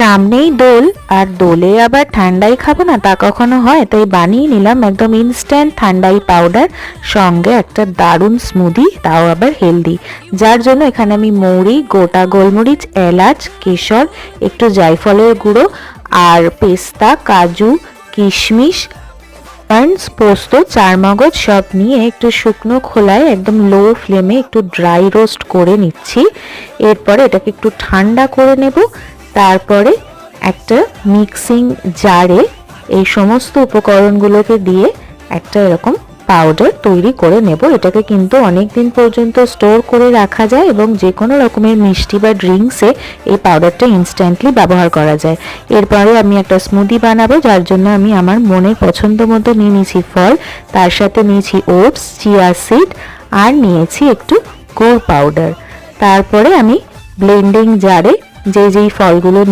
সামনেই দোল, আর দোলে আবার ঠান্ডাই খাবো না তা কখনো হয়, তাই বানিয়ে নিলাম একদম ইনস্ট্যান্ট ঠান্ডাই পাউডার, সঙ্গে একটা দারুণ স্মুদি, তাও আবার হেলদি। যার জন্য এখানে আমি মৌরি, গোটা গোলমরিচ, এলাচ, কেশর, একটু জায়ফলের গুঁড়ো আর পেস্তা, কাজু, কিশমিশ, পোস্ত, চারমগজ সব নিয়ে একটু শুকনো খোলায় একদম লো ফ্লেমে একটু ড্রাই রোস্ট করে নিচ্ছি। এরপরে এটাকে একটু ঠান্ডা করে নেব। তারপরে একটা মিক্সিং জারে এই সমস্ত উপকরণগুলোকে দিয়ে একটা এরকম পাউডার তৈরি করে নেব। এটাকে কিন্তু অনেক দিন পর্যন্ত স্টোর করে রাখা যায় এবং যে কোনো রকমের মিষ্টি বা ড্রিঙ্কসে এই পাউডারটা ইনস্ট্যান্টলি ব্যবহার করা যায়। এরপরে আমি একটা স্মুদি বানাবো, যার জন্য আমি আমার মনের পছন্দ মতো নিয়ে নিয়েছি ফল, তার সাথে নিয়েছি ওটস, চিয়া সিড আর নিয়েছি একটু গুড় পাউডার। তারপরে আমি ব্লেন্ডিং জারে যেই ফলগুলো নিয়ে